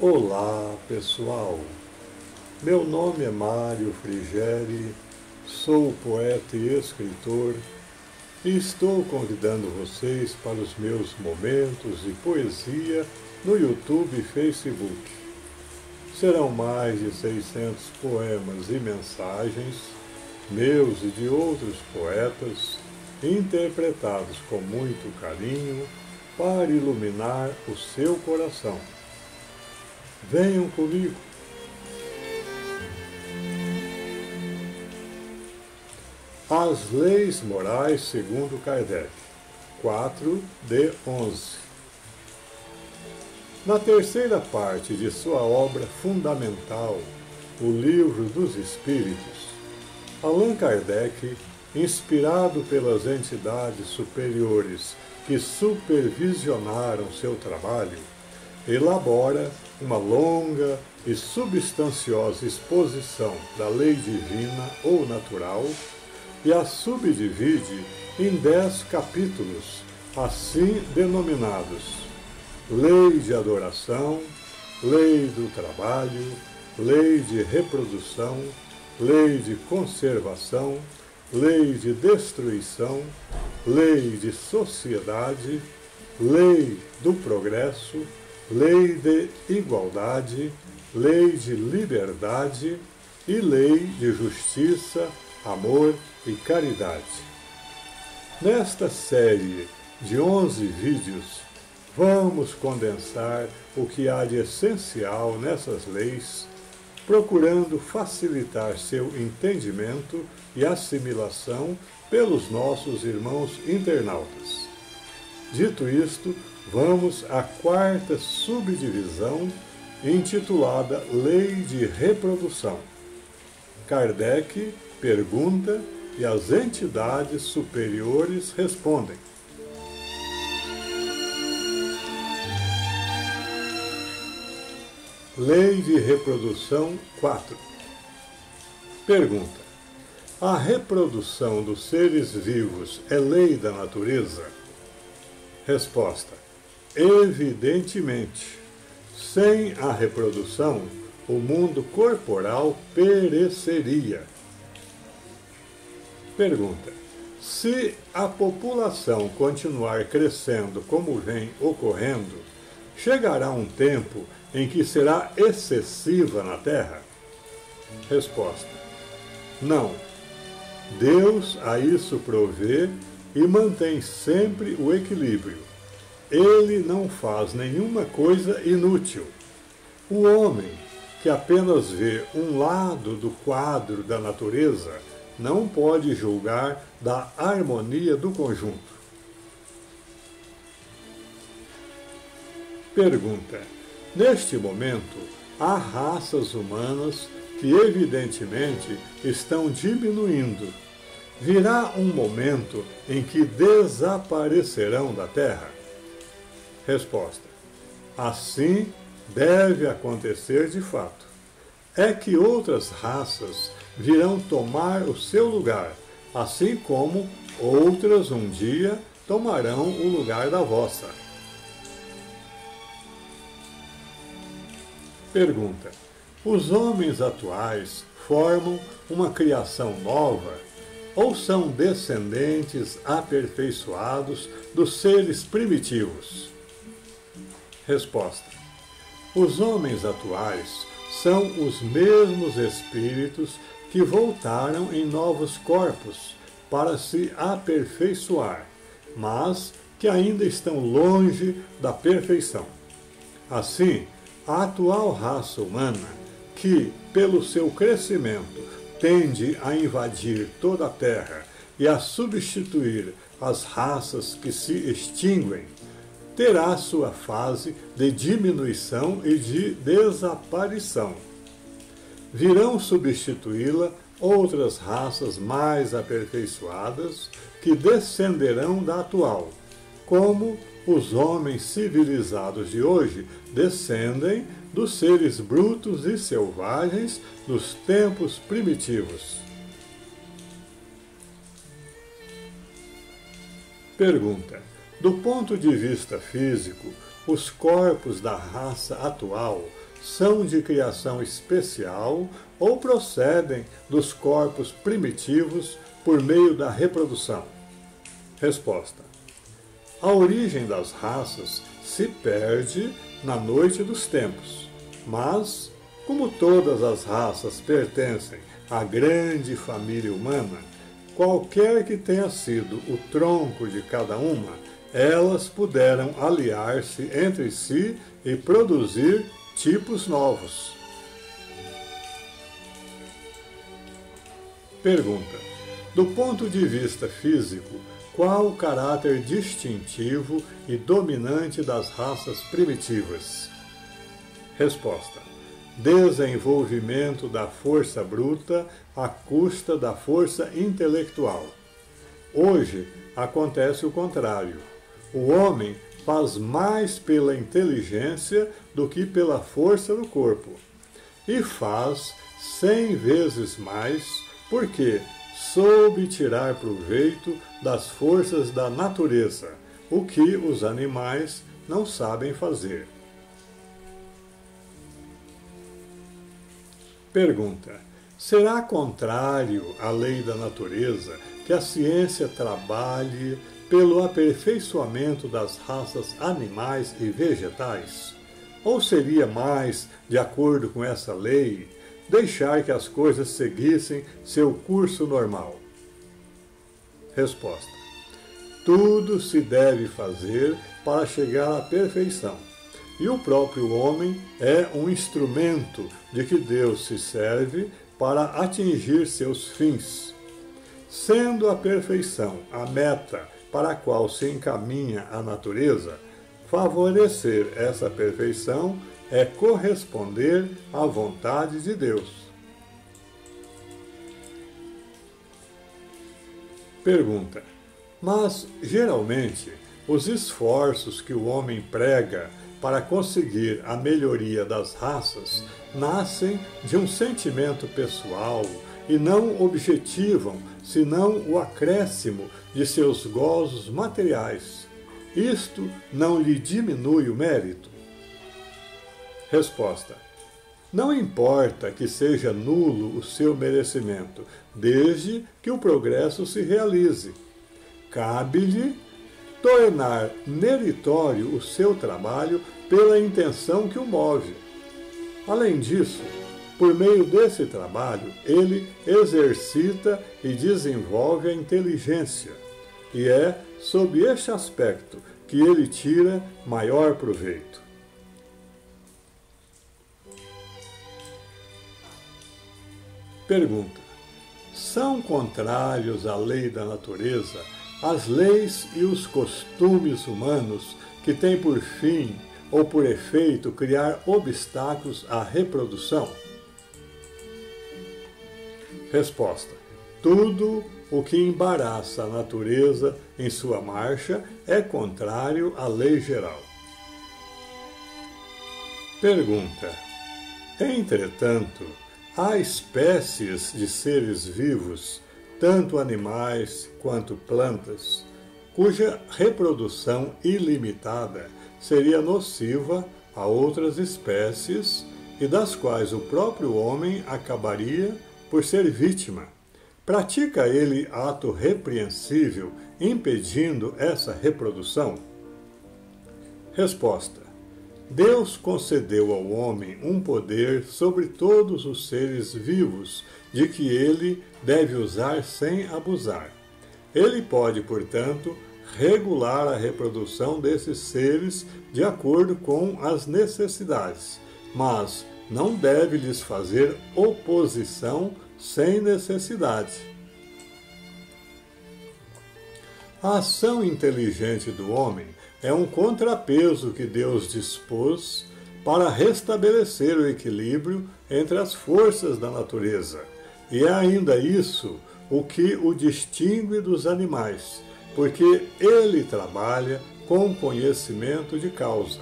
Olá, pessoal! Meu nome é Mário Frigeri, sou poeta e escritor e estou convidando vocês para os meus momentos de poesia no YouTube e Facebook. Serão mais de 600 poemas e mensagens, meus e de outros poetas, interpretados com muito carinho para iluminar o seu coração. Venham comigo. As Leis Morais segundo Kardec, 4 de 11. Na terceira parte de sua obra fundamental, O Livro dos Espíritos, Allan Kardec, inspirado pelas entidades superiores que supervisionaram seu trabalho, elabora uma longa e substanciosa exposição da lei divina ou natural e a subdivide em 10 capítulos, assim denominados: Lei de Adoração, Lei do Trabalho, Lei de Reprodução, Lei de Conservação, Lei de Destruição, Lei de Sociedade, Lei do Progresso, Lei de Igualdade, Lei de Liberdade e Lei de Justiça, Amor e Caridade. Nesta série de 11 vídeos, vamos condensar o que há de essencial nessas leis, procurando facilitar seu entendimento e assimilação pelos nossos irmãos internautas. Dito isto, vamos à quarta subdivisão, intitulada Lei de Reprodução. Kardec pergunta e as entidades superiores respondem. Lei de Reprodução 4. Pergunta: a reprodução dos seres vivos é lei da natureza? Resposta: evidentemente. Sem a reprodução, o mundo corporal pereceria. Pergunta: se a população continuar crescendo como vem ocorrendo, chegará um tempo em que será excessiva na Terra? Resposta: não. Deus a isso provê e mantém sempre o equilíbrio. Ele não faz nenhuma coisa inútil. O homem, que apenas vê um lado do quadro da natureza, não pode julgar da harmonia do conjunto. Pergunta: neste momento, há raças humanas que evidentemente estão diminuindo. Virá um momento em que desaparecerão da Terra? Resposta: assim deve acontecer de fato. É que outras raças virão tomar o seu lugar, assim como outras um dia tomarão o lugar da vossa. Pergunta: os homens atuais formam uma criação nova ou são descendentes aperfeiçoados dos seres primitivos? Resposta: os homens atuais são os mesmos espíritos que voltaram em novos corpos para se aperfeiçoar, mas que ainda estão longe da perfeição. Assim, a atual raça humana, que, pelo seu crescimento, tende a invadir toda a Terra e a substituir as raças que se extinguem, terá sua fase de diminuição e de desaparição. Virão substituí-la outras raças mais aperfeiçoadas que descenderão da atual, como os homens civilizados de hoje descendem dos seres brutos e selvagens dos tempos primitivos. Pergunta: Do ponto de vista físico, os corpos da raça atual são de criação especial ou procedem dos corpos primitivos por meio da reprodução? Resposta: a origem das raças se perde na noite dos tempos, mas, como todas as raças pertencem à grande família humana, qualquer que tenha sido o tronco de cada uma, elas puderam aliar-se entre si e produzir tipos novos. Pergunta: do ponto de vista físico, qual o caráter distintivo e dominante das raças primitivas? Resposta: desenvolvimento da força bruta à custa da força intelectual. Hoje acontece o contrário. O homem faz mais pela inteligência do que pela força do corpo. E faz 100 vezes mais porque soube tirar proveito das forças da natureza, o que os animais não sabem fazer. Pergunta: será contrário à lei da natureza que a ciência trabalhe pelo aperfeiçoamento das raças animais e vegetais? Ou seria mais, de acordo com essa lei, deixar que as coisas seguissem seu curso normal? Resposta: tudo se deve fazer para chegar à perfeição. E o próprio homem é um instrumento de que Deus se serve para atingir seus fins. Sendo a perfeição a meta para a qual se encaminha a natureza, favorecer essa perfeição é corresponder à vontade de Deus. Pergunta: mas, geralmente, os esforços que o homem prega para conseguir a melhoria das raças nascem de um sentimento pessoal e não objetivam senão o acréscimo de seus gozos materiais. Isto não lhe diminui o mérito? Resposta: não importa que seja nulo o seu merecimento, desde que o progresso se realize. Cabe-lhe tornar meritório o seu trabalho pela intenção que o move. Além disso, por meio desse trabalho, ele exercita e desenvolve a inteligência, e é sob este aspecto que ele tira maior proveito. Pergunta: são contrários à lei da natureza as leis e os costumes humanos que têm por fim ou por efeito criar obstáculos à reprodução? Resposta: tudo o que embaraça a natureza em sua marcha é contrário à lei geral. Pergunta: entretanto, há espécies de seres vivos, tanto animais quanto plantas, cuja reprodução ilimitada seria nociva a outras espécies e das quais o próprio homem acabaria por ser vítima. Pratica ele ato repreensível impedindo essa reprodução? Resposta: Deus concedeu ao homem um poder sobre todos os seres vivos, de que ele deve usar sem abusar. Ele pode, portanto, regular a reprodução desses seres de acordo com as necessidades, mas não deve lhes fazer oposição sem necessidade. A ação inteligente do homem é um contrapeso que Deus dispôs para restabelecer o equilíbrio entre as forças da natureza. E é ainda isso o que o distingue dos animais, porque ele trabalha com conhecimento de causa.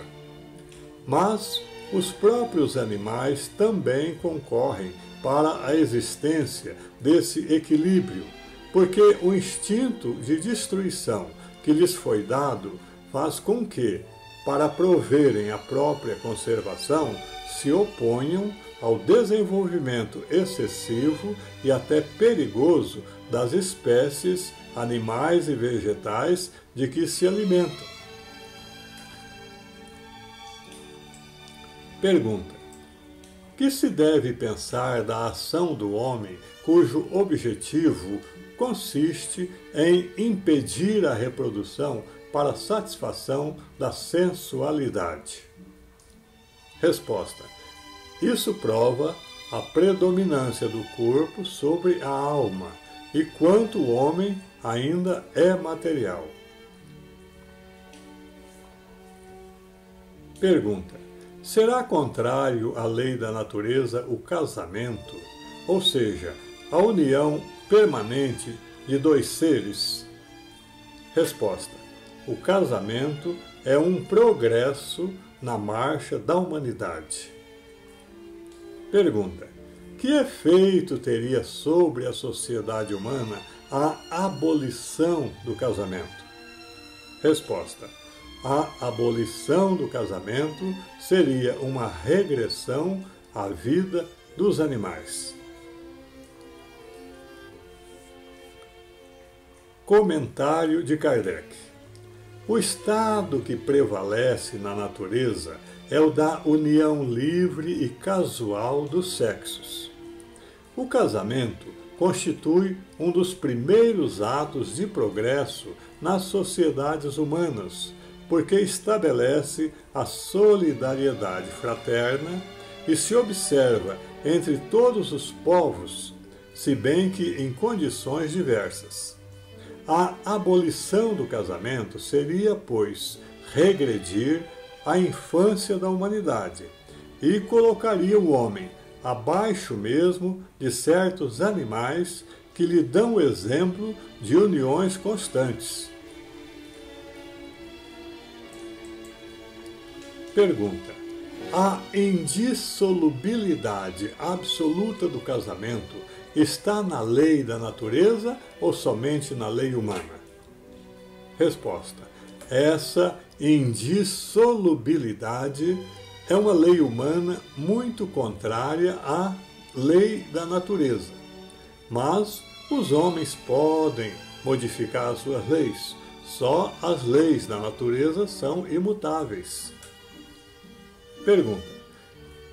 Mas os próprios animais também concorrem para a existência desse equilíbrio, porque o instinto de destruição que lhes foi dado faz com que, para proverem a própria conservação, se oponham ao desenvolvimento excessivo e até perigoso das espécies animais e vegetais de que se alimentam. Pergunta: que se deve pensar da ação do homem cujo objetivo consiste em impedir a reprodução para satisfação da sensualidade? Resposta: isso prova a predominância do corpo sobre a alma e quanto o homem ainda é material. Pergunta: será contrário à lei da natureza o casamento, ou seja, a união permanente de dois seres? Resposta: o casamento é um progresso na marcha da humanidade. Pergunta: que efeito teria sobre a sociedade humana a abolição do casamento? Resposta: a abolição do casamento seria uma regressão à vida dos animais. Comentário de Kardec: o estado que prevalece na natureza é o da união livre e casual dos sexos. O casamento constitui um dos primeiros atos de progresso nas sociedades humanas, porque estabelece a solidariedade fraterna e se observa entre todos os povos, se bem que em condições diversas. A abolição do casamento seria, pois, regredir à infância da humanidade e colocaria o homem abaixo mesmo de certos animais que lhe dão o exemplo de uniões constantes. Pergunta: a indissolubilidade absoluta do casamento está na lei da natureza ou somente na lei humana? Resposta: essa indissolubilidade é uma lei humana muito contrária à lei da natureza. Mas os homens podem modificar as suas leis. Só as leis da natureza são imutáveis. Pergunta: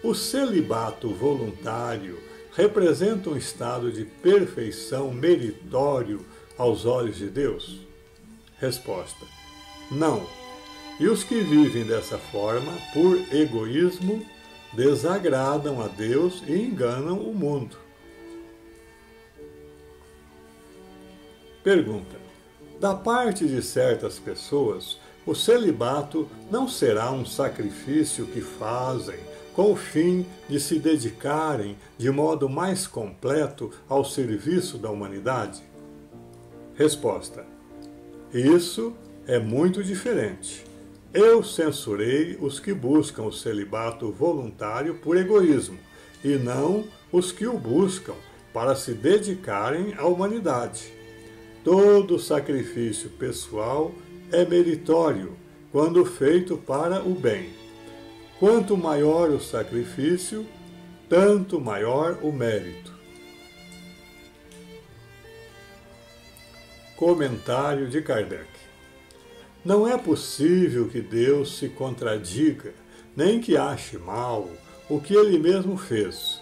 o celibato voluntário representa um estado de perfeição meritório aos olhos de Deus? Resposta: não. E os que vivem dessa forma, por egoísmo, desagradam a Deus e enganam o mundo. Pergunta: da parte de certas pessoas, o celibato não será um sacrifício que fazem com o fim de se dedicarem de modo mais completo ao serviço da humanidade? Resposta: isso é muito diferente. Eu censurei os que buscam o celibato voluntário por egoísmo, e não os que o buscam para se dedicarem à humanidade. Todo sacrifício pessoal é meritório quando feito para o bem. Quanto maior o sacrifício, tanto maior o mérito. Comentário de Kardec: não é possível que Deus se contradiga, nem que ache mal o que ele mesmo fez.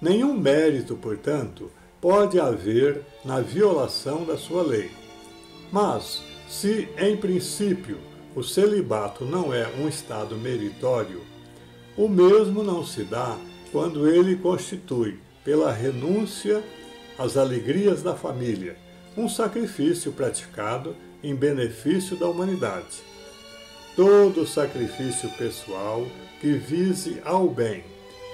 Nenhum mérito, portanto, pode haver na violação da sua lei. Mas, se, em princípio, o celibato não é um estado meritório, o mesmo não se dá quando ele constitui, pela renúncia às alegrias da família, um sacrifício praticado em benefício da humanidade. Todo sacrifício pessoal que vise ao bem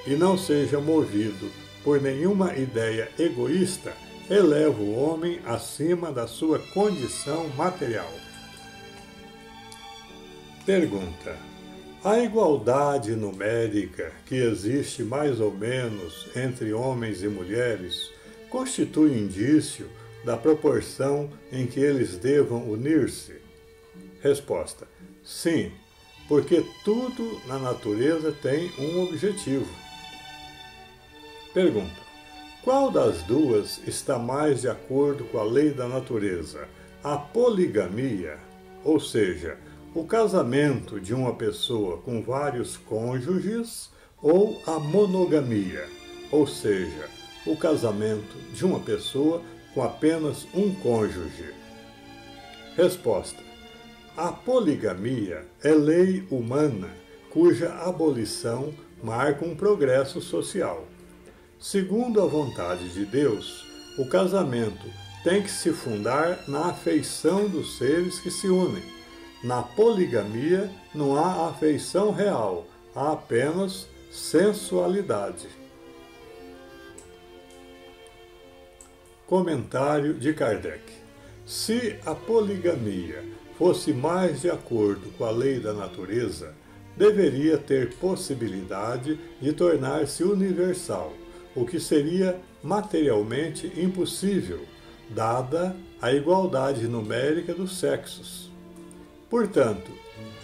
e não seja movido por nenhuma ideia egoísta eleva o homem acima da sua condição material. Pergunta: a igualdade numérica que existe mais ou menos entre homens e mulheres constitui indício da proporção em que eles devam unir-se? Resposta: sim, porque tudo na natureza tem um objetivo. Pergunta: qual das duas está mais de acordo com a lei da natureza? A poligamia, ou seja, o casamento de uma pessoa com vários cônjuges, ou a monogamia, ou seja, o casamento de uma pessoa com apenas um cônjuge? Resposta: a poligamia é lei humana, cuja abolição marca um progresso social. Segundo a vontade de Deus, o casamento tem que se fundar na afeição dos seres que se unem. Na poligamia não há afeição real, há apenas sensualidade. Comentário de Kardec: se a poligamia fosse mais de acordo com a lei da natureza, deveria ter possibilidade de tornar-se universal, o que seria materialmente impossível, dada a igualdade numérica dos sexos. Portanto,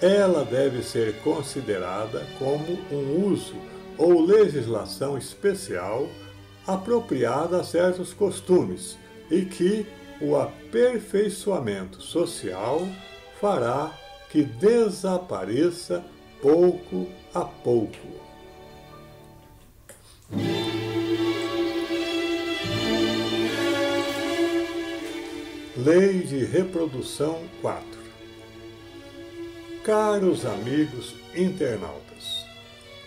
ela deve ser considerada como um uso ou legislação especial apropriada a certos costumes e que o aperfeiçoamento social fará que desapareça pouco a pouco. Lei de Reprodução 4. Caros amigos internautas,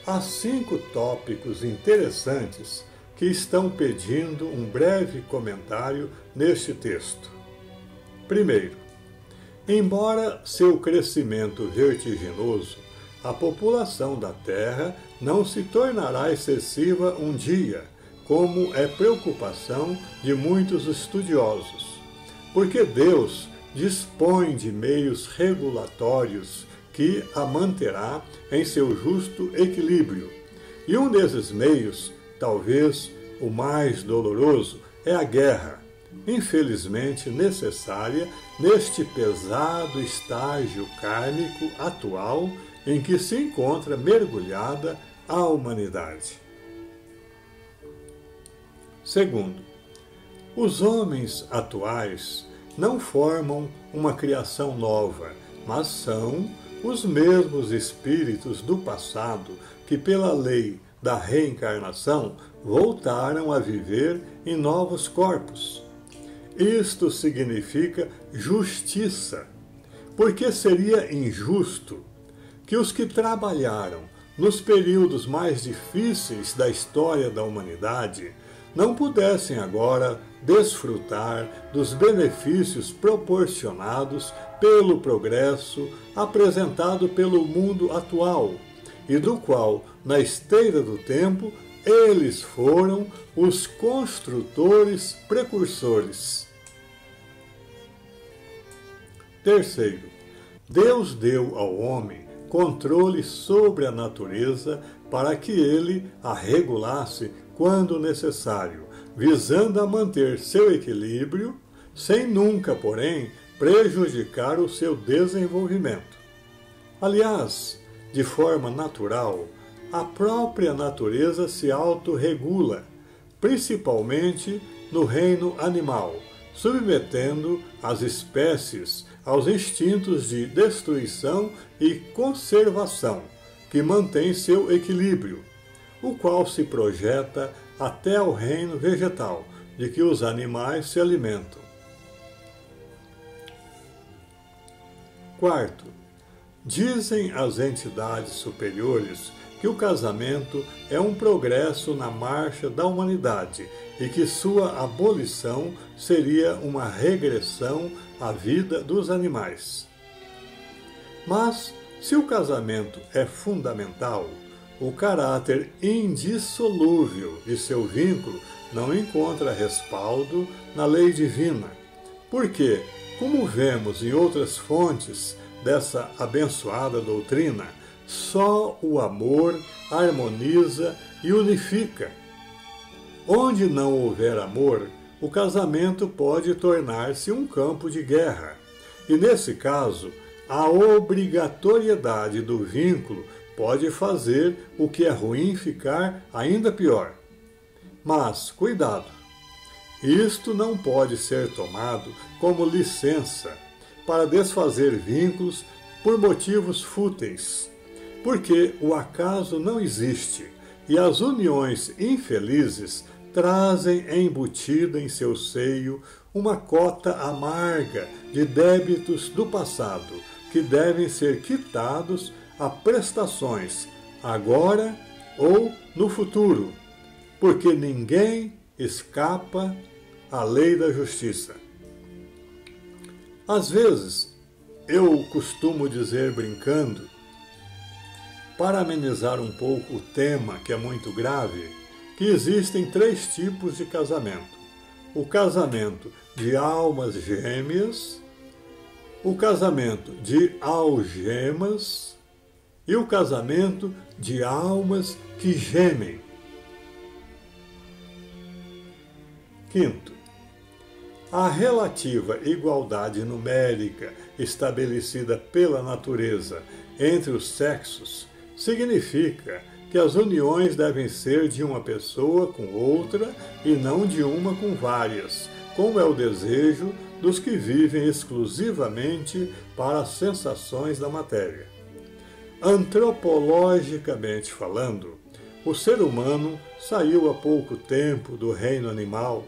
há 5 tópicos interessantes que estão pedindo um breve comentário neste texto. Primeiro, embora seu crescimento vertiginoso, a população da Terra não se tornará excessiva um dia, como é preocupação de muitos estudiosos, porque Deus dispõe de meios regulatórios que a manterá em seu justo equilíbrio. E um desses meios, talvez o mais doloroso, é a guerra, infelizmente necessária neste pesado estágio kármico atual em que se encontra mergulhada a humanidade. Segundo, os homens atuais não formam uma criação nova, mas são os mesmos espíritos do passado que, pela lei da reencarnação, voltaram a viver em novos corpos. Isto significa justiça, porque seria injusto que os que trabalharam nos períodos mais difíceis da história da humanidade não pudessem agora desfrutar dos benefícios proporcionados pelo progresso apresentado pelo mundo atual, e do qual, na esteira do tempo, eles foram os construtores precursores. Terceiro, Deus deu ao homem controle sobre a natureza para que ele a regulasse quando necessário, visando a manter seu equilíbrio, sem nunca, porém, prejudicar o seu desenvolvimento. Aliás, de forma natural, a própria natureza se autorregula, principalmente no reino animal, submetendo as espécies aos instintos de destruição e conservação, que mantém seu equilíbrio, o qual se projeta até ao reino vegetal, de que os animais se alimentam. Quarto, dizem as entidades superiores que o casamento é um progresso na marcha da humanidade e que sua abolição seria uma regressão à vida dos animais. Mas, se o casamento é fundamental, o caráter indissolúvel de seu vínculo não encontra respaldo na lei divina, porque, como vemos em outras fontes dessa abençoada doutrina, só o amor harmoniza e unifica. Onde não houver amor, o casamento pode tornar-se um campo de guerra, e nesse caso, a obrigatoriedade do vínculo pode fazer o que é ruim ficar ainda pior. Mas, cuidado! Isto não pode ser tomado como licença para desfazer vínculos por motivos fúteis, porque o acaso não existe e as uniões infelizes trazem embutida em seu seio uma cota amarga de débitos do passado que devem ser quitados a prestações agora ou no futuro, porque ninguém escapa à lei da justiça. Às vezes, eu costumo dizer brincando, para amenizar um pouco o tema que é muito grave, que existem 3 tipos de casamento. O casamento de almas gêmeas, o casamento de algemas e o casamento de almas que gemem. Quinto, a relativa igualdade numérica estabelecida pela natureza entre os sexos significa que as uniões devem ser de uma pessoa com outra e não de uma com várias, como é o desejo dos que vivem exclusivamente para as sensações da matéria. Antropologicamente falando, o ser humano saiu há pouco tempo do reino animal.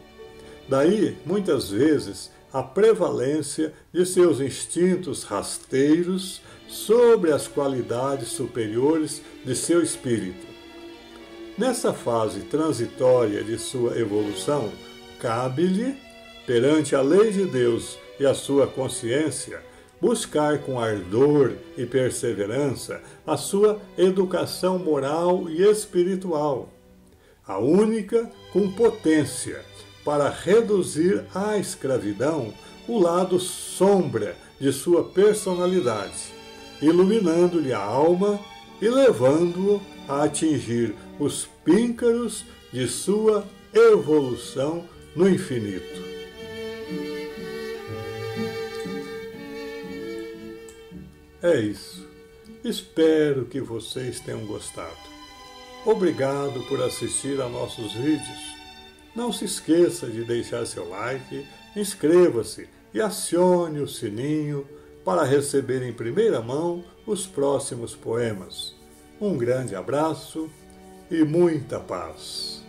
Daí, muitas vezes, a prevalência de seus instintos rasteiros sobre as qualidades superiores de seu espírito. Nessa fase transitória de sua evolução, cabe-lhe, perante a lei de Deus e a sua consciência, buscar com ardor e perseverança a sua educação moral e espiritual, a única com potência para reduzir à escravidão o lado sombra de sua personalidade, iluminando-lhe a alma e levando-o a atingir os píncaros de sua evolução no infinito. É isso. Espero que vocês tenham gostado. Obrigado por assistir a nossos vídeos. Não se esqueça de deixar seu like, inscreva-se e acione o sininho para receber em primeira mão os próximos poemas. Um grande abraço e muita paz.